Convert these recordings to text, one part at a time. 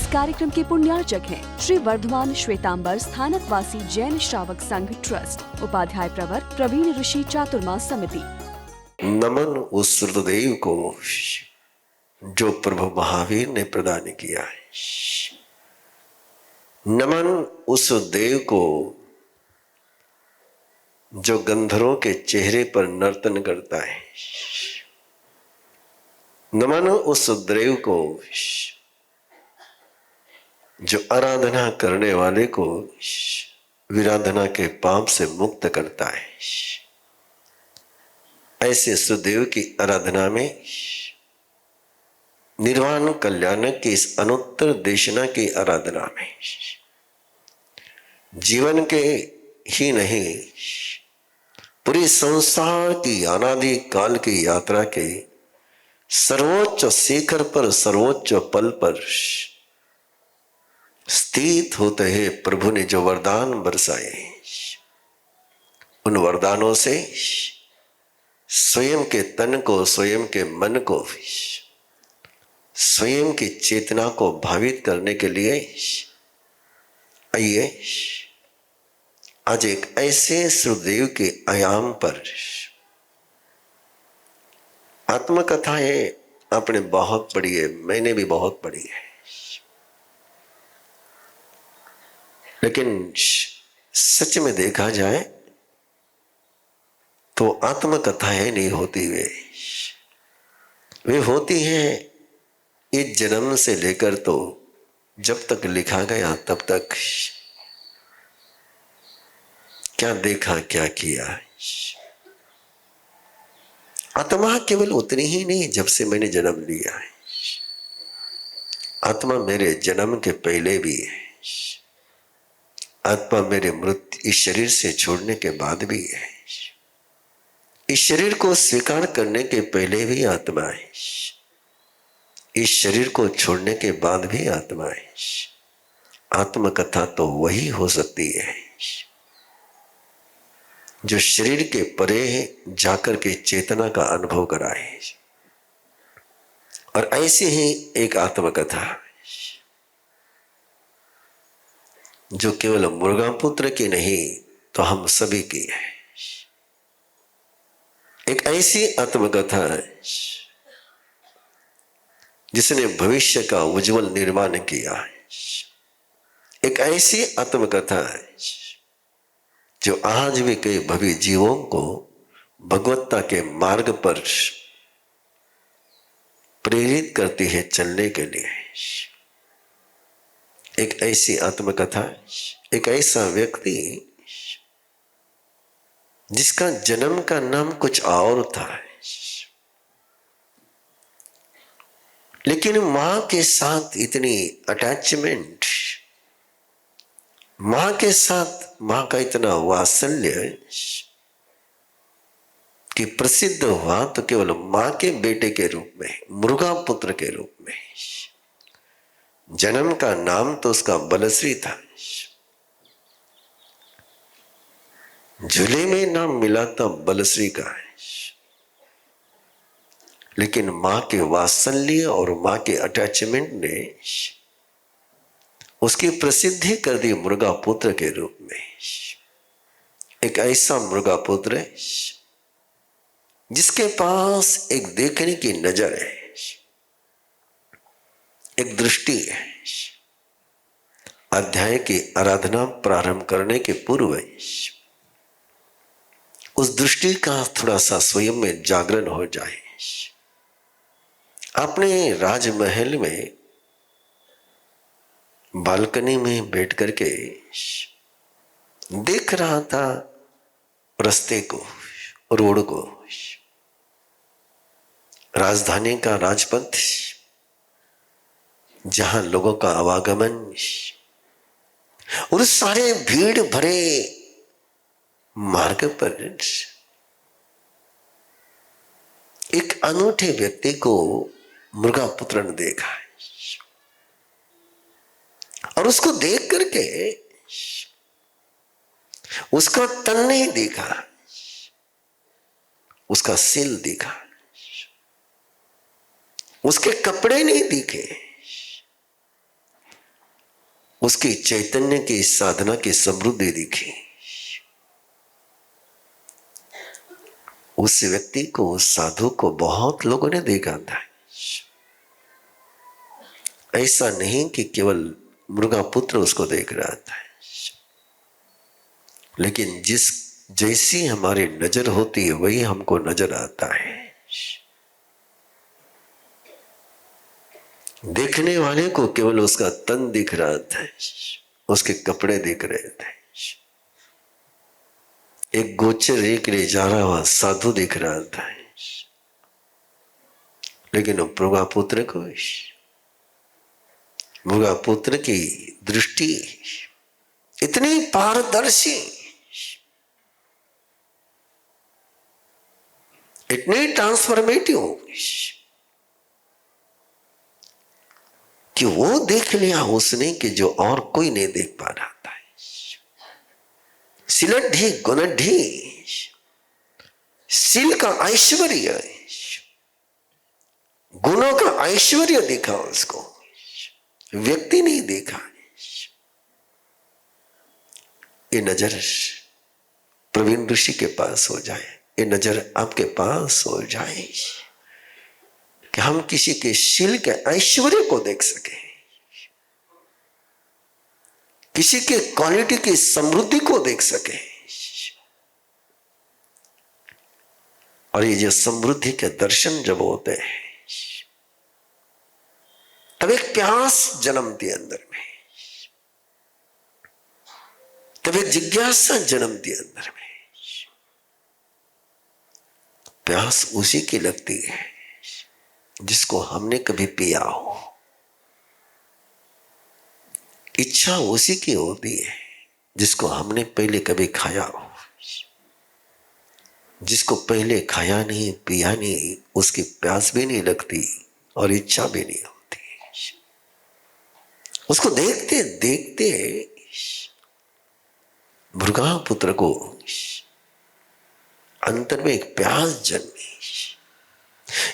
कार्यक्रम के पुण्यार्चक हैं श्री वर्धमान श्वेतांबर स्थानक वासी जैन श्रावक संघ ट्रस्ट, उपाध्याय प्रवर प्रवीण ऋषि चातुर्मास समिति। नमन उस रुद्रदेव को जो प्रभु महावीर ने प्रदान किया है। नमन उस देव को जो गंधर्वों के चेहरे पर नर्तन करता है। नमन उस देव को जो आराधना करने वाले को विराधना के पाप से मुक्त करता है। ऐसे सुदेव की आराधना में निर्वाण कल्याण की इस अनुत्तर देशना की आराधना में जीवन के ही नहीं पूरी संसार की अनादि काल की यात्रा के सर्वोच्च शिखर पर सर्वोच्च पल पर स्थित होते हैं प्रभु ने जो वरदान बरसाए, उन वरदानों से स्वयं के तन को, स्वयं के मन को, स्वयं की चेतना को भावित करने के लिए आइए आज एक ऐसे सुदेव के आयाम पर आत्मकथाएं आपने बहुत पढ़ी है, मैंने भी बहुत पढ़ी है, लेकिन सच में देखा जाए तो आत्मकथाएं नहीं होती, वे होती हैं इस जन्म से लेकर तो जब तक लिखा गया तब तक क्या देखा क्या किया। आत्मा केवल उतनी ही नहीं जब से मैंने जन्म लिया है, आत्मा मेरे जन्म के पहले भी है, आत्मा मेरे मृत्यु इस शरीर से छोड़ने के बाद भी है, इस शरीर को स्वीकार करने के पहले भी आत्मा है, इस शरीर को छोड़ने के बाद भी आत्मा है। आत्मकथा तो वही हो सकती है जो शरीर के परे जाकर के चेतना का अनुभव कराए। और ऐसी ही एक आत्मकथा जो केवल मुर्गा पुत्र की नहीं तो हम सभी की है। एक ऐसी आत्मकथा जिसने भविष्य का उज्जवल निर्माण किया है। एक ऐसी आत्मकथा जो आज भी कई भवी जीवों को भगवत्ता के मार्ग पर प्रेरित करती है चलने के लिए। एक ऐसी आत्मकथा, एक ऐसा व्यक्ति जिसका जन्म का नाम कुछ और था, लेकिन मां के साथ इतनी अटैचमेंट, मां के साथ मां का इतना वात्सल्य कि प्रसिद्ध हुआ तो केवल मां के बेटे के रूप में, मुर्गा पुत्र के रूप में। जन्म का नाम तो उसका बलश्री था, झूले में नाम मिला था बलश्री का, लेकिन मां के वात्सल्य और मां के अटैचमेंट ने उसकी प्रसिद्धि कर दी मुर्गा पुत्र के रूप में। एक ऐसा मुर्गा पुत्र जिसके पास एक देखने की नजर है, एक दृष्टि है। अध्याय की आराधना प्रारंभ करने के पूर्व उस दृष्टि का थोड़ा सा स्वयं में जागरण हो जाए। अपने राजमहल में बालकनी में बैठ करके देख रहा था रास्ते को, रोड को, राजधानी का राजपथ, जहां लोगों का आवागमन और सारे भीड़ भरे मार्ग पर एक अनूठे व्यक्ति को मुर्गा पुत्र ने देखा और उसको देख करके उसका तन नहीं देखा, उसका सिल दिखा, उसके कपड़े नहीं दिखे, उसकी चैतन्य की साधना की समृद्धि दिखी। उस व्यक्ति को, उस साधु को बहुत लोगों ने देखा था। ऐसा नहीं कि केवल मुर्गा पुत्र उसको देख रहा था, लेकिन जैसी हमारी नजर होती है वही हमको नजर आता है। देखने वाले को केवल उसका तन दिख रहा था, उसके कपड़े दिख रहे थे। एक गोचर एक ले जा रहा हुआ साधु दिख रहा था, लेकिन मृगा पुत्र की दृष्टि इतनी पारदर्शी, इतनी ट्रांसफॉर्मेटिव कि वो देख लिया उसने कि जो और कोई नहीं देख पा रहा था। सिलढ़ी गुणढ़ी, सील का ऐश्वर्य, गुणों का ऐश्वर्य दिखा उसको, व्यक्ति नहीं देखा। ये नजर प्रवीण ऋषि के पास हो जाए, ये नजर आपके पास हो जाए कि हम किसी के शील के ऐश्वर्य को देख सके, किसी के क्वालिटी की समृद्धि को देख सके। और ये जो समृद्धि के दर्शन जब होते हैं तब एक प्यास जन्मती है अंदर में, तब एक जिज्ञासा जन्मती है अंदर में। प्यास उसी की लगती है जिसको हमने कभी पिया हो, इच्छा उसी की होती है जिसको हमने पहले कभी खाया हो। जिसको पहले खाया नहीं, पिया नहीं, उसकी प्यास भी नहीं लगती और इच्छा भी नहीं होती। उसको देखते देखते मुर्गा पुत्र को अंतर में एक प्यास जन्मी।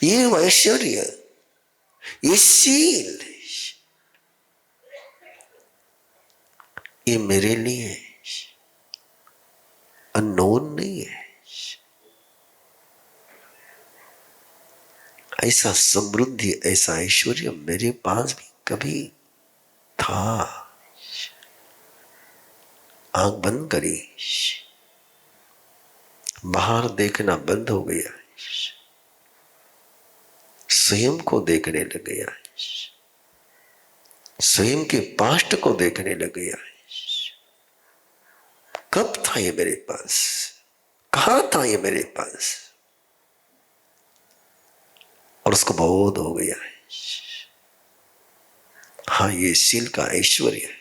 ये ऐश्वर्य, ये शील, ये मेरे लिए अननोन नहीं है। ऐसा समृद्धि, ऐसा ऐश्वर्य मेरे पास भी कभी था। आंख बंद करी, बाहर देखना बंद हो गया, स्वयं को देखने लग गया, स्वयं के पास्ट को देखने लग गया। कब था ये मेरे पास, कहां था ये मेरे पास? और उसको बोध हो गया, हाँ ये शील का ऐश्वर्य है,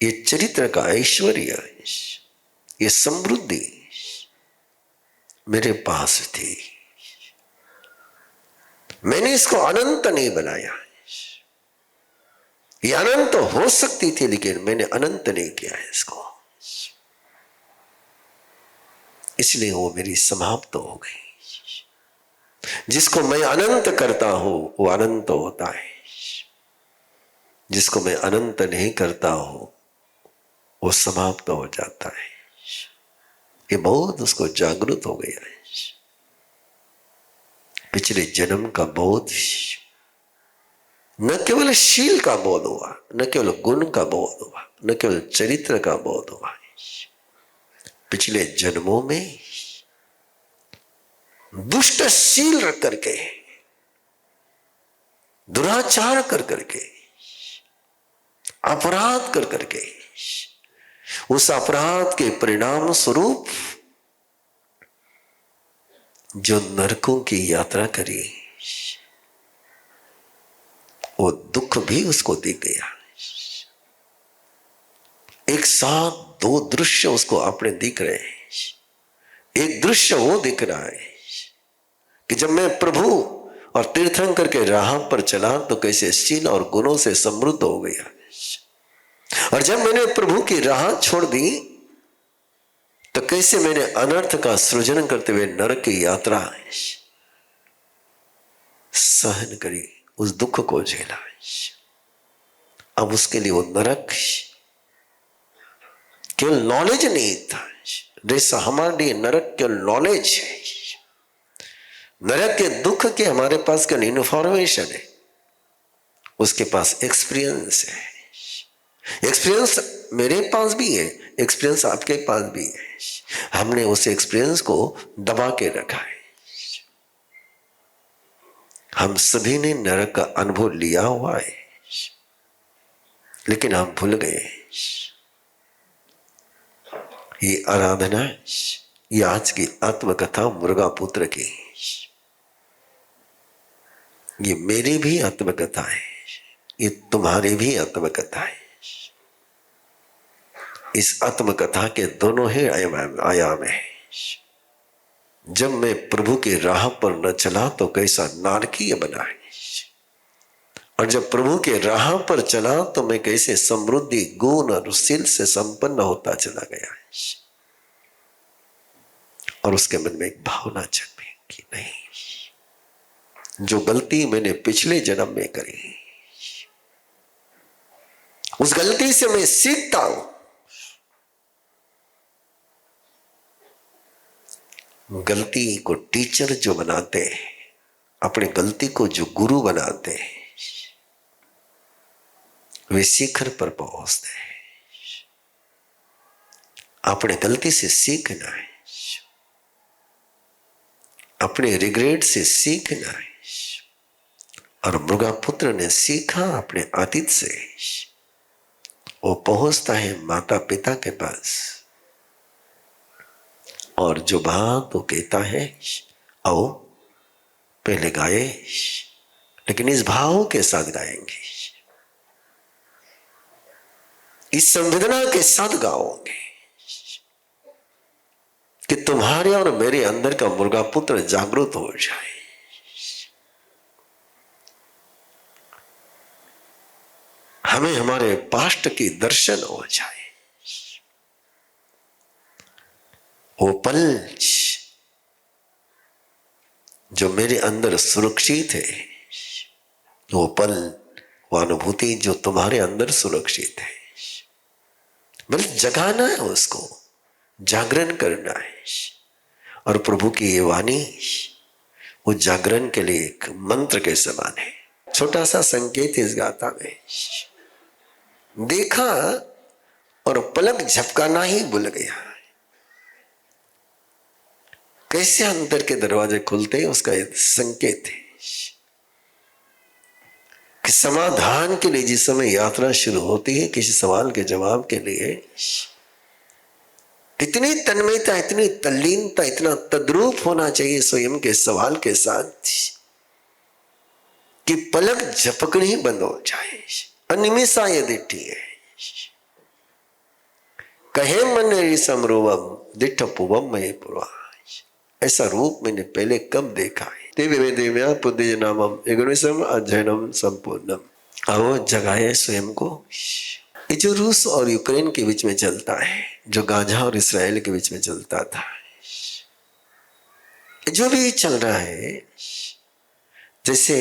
ये चरित्र का ऐश्वर्य है, ये समृद्धि मेरे पास थी। मैंने इसको अनंत नहीं बनाया, ये अनंत हो सकती थी लेकिन मैंने अनंत नहीं किया है इसको, इसलिए वो मेरी समाप्त हो गई। जिसको मैं अनंत करता हूं वो अनंत होता है, जिसको मैं अनंत नहीं करता हूं वो समाप्त हो जाता है। ये बहुत उसको जागृत हो गया है। पिछले जन्म का बोध, न केवल शील का बोध हुआ, न केवल गुण का बोध हुआ, न केवल चरित्र का बोध हुआ, पिछले जन्मों में दुष्ट शील रख करके, दुराचार कर करके, अपराध कर करके, उस अपराध के परिणाम स्वरूप जो नरकों की यात्रा करी, वो दुख भी उसको दिख गया। एक साथ दो दृश्य उसको अपने दिख रहे हैं। एक दृश्य वो दिख रहा है कि जब मैं प्रभु और तीर्थंकर के राह पर चला तो कैसे शील और गुणों से समृद्ध हो गया, और जब मैंने प्रभु की राह छोड़ दी तो कैसे मैंने अनर्थ का सृजन करते हुए नरक की यात्रा सहन करी, उस दुख को झेला। अब उसके लिए वो नरक केवल नॉलेज नहीं था, जैसा हमारे लिए नरक केवल नॉलेज है, नरक के दुख के हमारे पास केवल इन्फॉर्मेशन है, उसके पास एक्सपीरियंस है। एक्सपीरियंस मेरे पास भी है, एक्सपीरियंस आपके पास भी है, हमने उस एक्सपीरियंस को दबा के रखा है। हम सभी ने नरक का अनुभव लिया हुआ है, लेकिन हम भूल गए। ये आराधना, ये आज की आत्मकथा मुर्गा पुत्र की, ये मेरी भी आत्मकथा है, ये तुम्हारी भी आत्मकथा है। इस आत्मकथा के दोनों ही आयाम है। जब मैं प्रभु की राह पर न चला तो कैसा नारकीय बना है, और जब प्रभु के राह पर चला तो मैं कैसे समृद्धि गुण और शील से संपन्न होता चला गया है। और उसके मन में एक भावना जन्मी कि नहीं, जो गलती मैंने पिछले जन्म में करी, उस गलती से मैं सीखता हूं। गलती को टीचर जो बनाते हैं, अपनी गलती को जो गुरु बनाते हैं, वे शिखर पर पहुंचते हैं। अपने गलती से सीखना है, अपने रिग्रेट से सीखना है। और मृगा पुत्र ने सीखा अपने अतीत से, वो पहुंचता है माता पिता के पास, और जो बात वो कहता है, आओ पहले गाए, लेकिन इस भाव के साथ गाएंगे, इस संवेदना के साथ गाओगे कि तुम्हारे और मेरे अंदर का मुर्गा पुत्र जागृत हो जाए। हमें हमारे पास्ट की दर्शन हो जाए। वो पल जो मेरे अंदर सुरक्षित है, वो पल, वो अनुभूति जो तुम्हारे अंदर सुरक्षित है, बस जगाना है, उसको जागरण करना है। और प्रभु की ये वाणी वो जागरण के लिए एक मंत्र के समान है। छोटा सा संकेत इस गाथा में, देखा और पलक झपकाना ही भूल गया। कैसे अंदर के दरवाजे खुलते हैं, उसका एक संकेत है कि समाधान के लिए जिस समय यात्रा शुरू होती है, किसी सवाल के जवाब के लिए, इतनी तन्मयता, इतनी तल्लीनता, इतना तद्रूप होना चाहिए स्वयं के सवाल के साथ कि पलक झपकनी बंद हो जाए। अनिमिषा ये दिट्ठी है, कहे मन समरूपम दिट्ठ पुवम मय पुरा। ऐसा रूप मैंने पहले कब देखा है। देव्य देव्या पुद्य नामम एगुणसम अध्ययनम संपूर्णम। आओ जगाए स्वयं को। ये जो रूस और यूक्रेन के बीच में चलता है, जो गाजा और इस्राएल के बीच में चलता था, जो भी चल रहा है, जैसे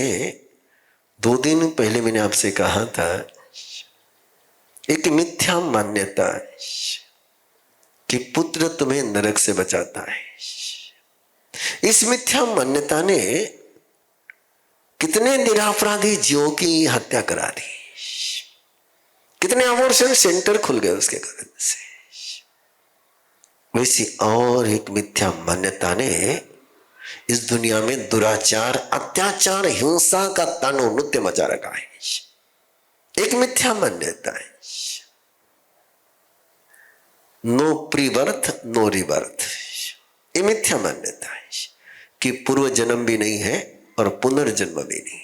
2 दिन पहले मैंने आपसे कहा था, एक मिथ्या मान्यता कि पुत्र तुम्हें नरक से बचाता है। इस मिथ्या मान्यता ने कितने निरपराधी जीवों की हत्या करा दी, कितने अबॉर्शन सेंटर खुल गए उसके कारण से। वैसी और एक मिथ्या मान्यता ने इस दुनिया में दुराचार, अत्याचार, हिंसा का तांडव नृत्य मचा रखा है। एक मिथ्या मान्यता है, no pre birth no rebirth. ये मिथ्या मान्यता है कि पूर्व जन्म भी नहीं है और पुनर्जन्म भी नहीं है।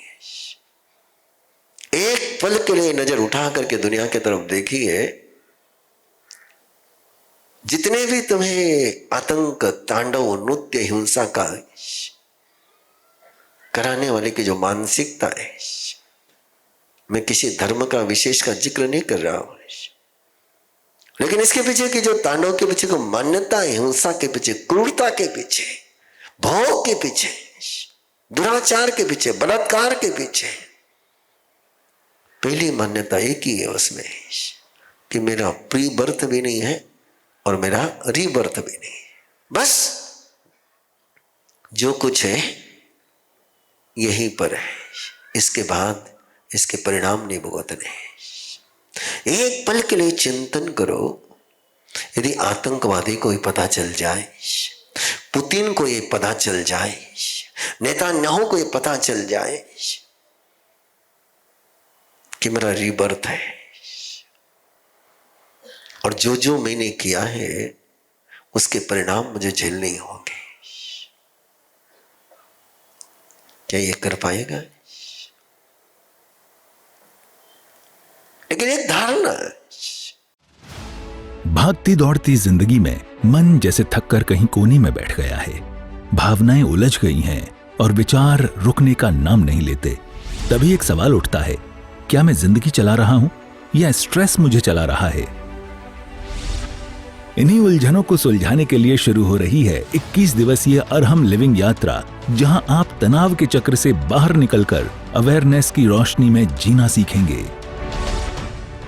एक पल के लिए नजर उठा करके दुनिया की तरफ देखिए, जितने भी तुम्हें आतंक, तांडव, नृत्य, हिंसा का कराने वाले की जो मानसिकता है, मैं किसी धर्म का विशेष का जिक्र नहीं कर रहा हूं, लेकिन इसके पीछे की जो तांडव के पीछे को मान्यता है, हिंसा के पीछे, क्रूरता के पीछे, भोग के पीछे, दुराचार के पीछे, बलात्कार के पीछे, पहली मान्यता एक ही है उसमें कि मेरा प्री बर्थ भी नहीं है और मेरा रीबर्थ भी नहीं है। बस जो कुछ है यहीं पर है, इसके बाद इसके परिणाम नहीं भुगतने। एक पल के लिए चिंतन करो, यदि आतंकवादी को ही पता चल जाए, पुतिन को ये पता चल जाए, नेतान्याहू को ये पता चल जाए कि मेरा रीबर्थ है और जो जो मैंने किया है उसके परिणाम मुझे झेलने ही होंगे, क्या ये कर पाएगा? लेकिन एक धारणा, भागती दौड़ती जिंदगी में मन जैसे थककर कहीं कोने में बैठ गया है। भावनाएं उलझ गई हैं और विचार रुकने का नाम नहीं लेते। तभी एक सवाल उठता है, क्या मैं जिंदगी चला रहा हूं या स्ट्रेस मुझे चला रहा है? इन्हीं उलझनों को सुलझाने के लिए शुरू हो रही है 21 दिवसीय अरहम लिविंग यात्रा, जहां आप तनाव के चक्र से बाहर निकलकर अवेयरनेस की रोशनी में जीना सीखेंगे।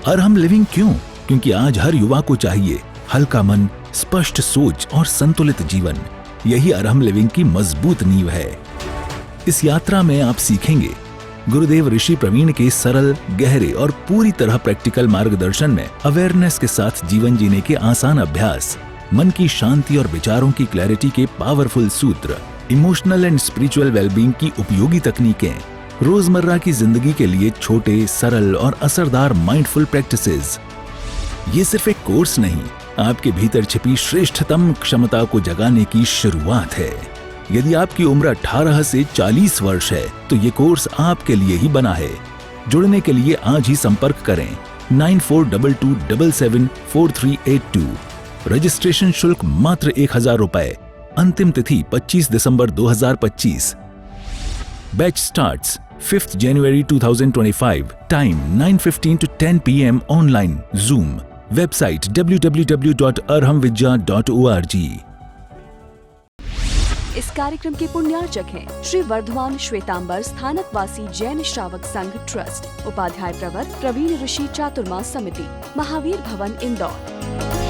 अरहम लिविंग क्यों? क्योंकि आज हर युवा को चाहिए हल्का मन, स्पष्ट सोच और संतुलित जीवन। यही अरहम लिविंग की मजबूत नींव है। इस यात्रा में आप सीखेंगे गुरुदेव ऋषि प्रवीण के सरल, गहरे और पूरी तरह प्रैक्टिकल मार्गदर्शन में अवेयरनेस के साथ जीवन जीने के आसान अभ्यास, मन की शांति और विचारों की क्लैरिटी के पावरफुल सूत्र, इमोशनल एंड स्पिरिचुअल वेलबींग की उपयोगी तकनीकें, रोजमर्रा की जिंदगी के लिए छोटे, सरल और असरदार माइंडफुल प्रैक्टिसेस। ये सिर्फ एक कोर्स नहीं, आपके भीतर छिपी श्रेष्ठतम क्षमता को जगाने की शुरुआत है। यदि आपकी उम्र 18 से 40 वर्ष है तो ये कोर्स आपके लिए ही बना है। जुड़ने के लिए आज ही संपर्क करें 9422774382। रजिस्ट्रेशन शुल्क मात्र 1000 रुपए। अंतिम तिथि 25 दिसंबर 2025। Batch starts 5th January 2025. Time 9:15 to 10 p.m. online Zoom. Website www.arhamvidya.org. इस कार्यक्रम के पुण्यार्चक हैं श्री वर्धमान श्वेतांबर स्थानकवासी जैन श्रावक संघ ट्रस्ट, उपाध्याय प्रवर प्रवीण ऋषि चातुर्मास समिति, महावीर भवन, इंदौर।